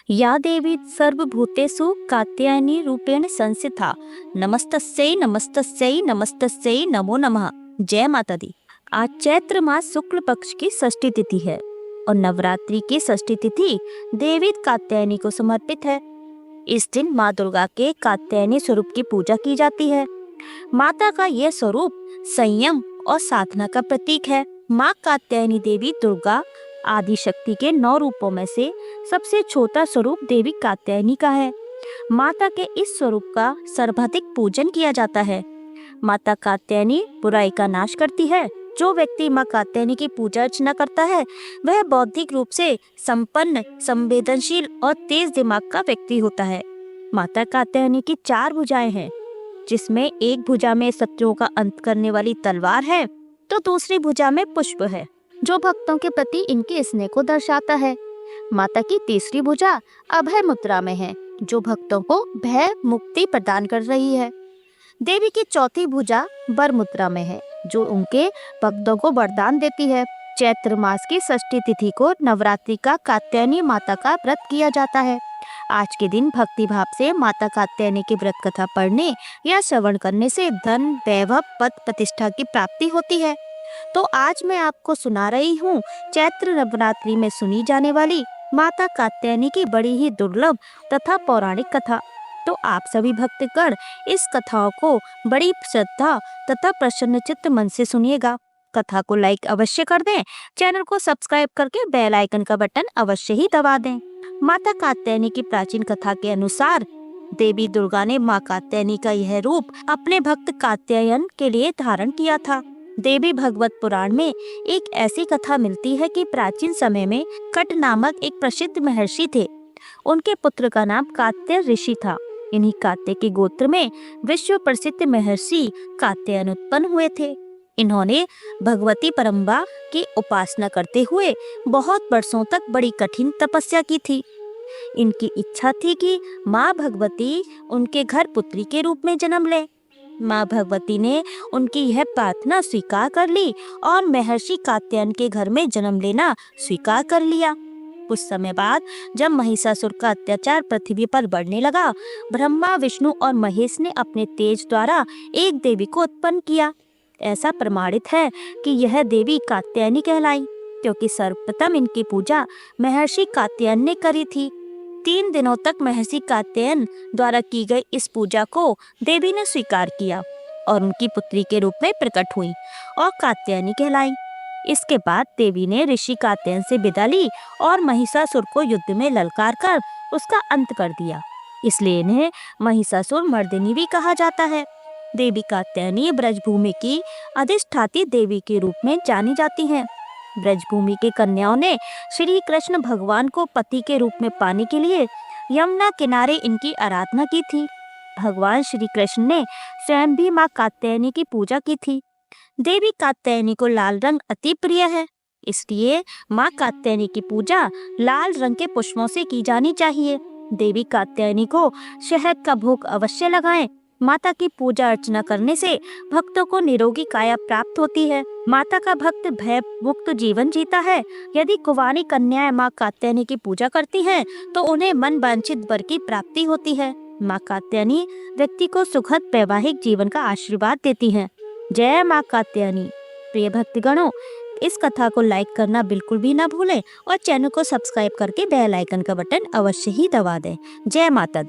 या देवी सर्वभूतेषु कात्यायनी रूपेण संस्थिता नमस्तस्यै नमस्तस्यै नमस्तस्यै नमो नमः। जय माता दी। आज चैत्र मास शुक्ल पक्ष की षष्ठी तिथि है और नवरात्रि की षष्ठी तिथि देवी कात्यायनी को समर्पित है। इस दिन माँ दुर्गा के कात्यायनी स्वरूप की पूजा की जाती है। माता का यह स्वरूप संयम और साधना का प्रतीक है। माँ कात्यायनी देवी दुर्गा आदि शक्ति के 9 रूपों में से सबसे छोटा स्वरूप देवी कात्यायनी का है। माता के इस स्वरूप का सर्वाधिक पूजन किया जाता है। माता कात्यायनी बुराई का नाश करती है। जो व्यक्ति माँ कात्यायनी की पूजा अर्चना करता है वह बौद्धिक रूप से संपन्न, संवेदनशील और तेज दिमाग का व्यक्ति होता है। माता कात्यायनी की 4 भुजाएं हैं, जिसमें एक भुजा में शत्रुओं का अंत करने वाली तलवार है तो दूसरी भुजा में पुष्प है, जो भक्तों के प्रति इनके स्नेह को दर्शाता है। माता की तीसरी भुजा अभय मुद्रा में है, जो भक्तों को भय मुक्ति प्रदान कर रही है। देवी की चौथी भुजा वर मुद्रा में है, जो उनके भक्तों को वरदान देती है। चैत्र मास की षष्ठी तिथि को नवरात्रि का कात्यायनी माता का व्रत किया जाता है। आज के दिन भक्ति भाव से माता कात्यायनी की व्रत कथा पढ़ने या श्रवण करने से धन, वैभव, पद प्रतिष्ठा की प्राप्ति होती है। तो आज मैं आपको सुना रही हूँ चैत्र नवरात्रि में सुनी जाने वाली माता कात्यायनी की बड़ी ही दुर्लभ तथा पौराणिक कथा। तो आप सभी भक्तगण इस कथाओं को बड़ी श्रद्धा तथा प्रसन्नचित्त मन से सुनिएगा। कथा को लाइक अवश्य कर दें, चैनल को सब्सक्राइब करके बेल आइकन का बटन अवश्य ही दबा दें। माता कात्यायनी की प्राचीन कथा के अनुसार देवी दुर्गा ने माँ कात्यायनी का यह रूप अपने भक्त कात्यायन के लिए धारण किया था। देवी भागवत पुराण में एक ऐसी कथा मिलती है कि प्राचीन समय में कट नामक एक प्रसिद्ध महर्षि थे। उनके पुत्र का नाम कात्य ऋषि था। इन्हीं कात्य के गोत्र में विश्व प्रसिद्ध महर्षि कात्यायन उत्पन्न हुए थे। इन्होंने भगवती परम्बा की उपासना करते हुए बहुत वर्षों तक बड़ी कठिन तपस्या की थी। इनकी इच्छा थी कि माँ भगवती उनके घर पुत्री के रूप में जन्म ले। माँ भगवती ने उनकी यह प्रार्थना स्वीकार कर ली और महर्षि कात्यायन के घर में जन्म लेना स्वीकार कर लिया। कुछ समय बाद जब महिषासुर का अत्याचार पृथ्वी पर बढ़ने लगा, ब्रह्मा, विष्णु और महेश ने अपने तेज द्वारा एक देवी को उत्पन्न किया। ऐसा प्रमाणित है कि यह देवी कात्यायनी कहलाई, क्योंकि सर्वप्रथम इनकी पूजा महर्षि कात्यायन ने करी थी। 3 दिनों तक महर्षि कात्यायन द्वारा की गई इस पूजा को देवी ने स्वीकार किया और उनकी पुत्री के रूप में प्रकट हुई और कात्यायनी कहलाई। इसके बाद देवी ने ऋषि कात्यायन से विदा ली और महिषासुर को युद्ध में ललकार कर उसका अंत कर दिया। इसलिए इन्हें महिषासुर मर्दिनी भी कहा जाता है। देवी कात्यायनी ब्रजभूमि की अधिष्ठात्री देवी के रूप में जानी जाती हैं। ब्रजभूमि के कन्याओं ने श्री कृष्ण भगवान को पति के रूप में पाने के लिए यमुना किनारे इनकी आराधना की थी। भगवान श्री कृष्ण ने स्वयं भी माँ कात्यायनी की पूजा की थी। देवी कात्यायनी को लाल रंग अति प्रिय है, इसलिए माँ कात्यायनी की पूजा लाल रंग के पुष्पों से की जानी चाहिए। देवी कात्यायनी को शहद का भोग अवश्य लगाएं। माता की पूजा अर्चना करने से भक्तों को निरोगी काया प्राप्त होती है। माता का भक्त भय मुक्त जीवन जीता है। यदि कुंवारी कन्याएं माँ कात्यायनी की पूजा करती हैं, तो उन्हें मन वांछित वर की प्राप्ति होती है। माँ कात्यायनी व्यक्ति को सुखद वैवाहिक जीवन का आशीर्वाद देती हैं। जय माँ कात्यायनी। प्रिय भक्तगणों, इस कथा को लाइक करना बिल्कुल भी ना भूलें और चैनल को सब्सक्राइब करके बेल आइकन का बटन अवश्य ही दबा दें। जय माता दी।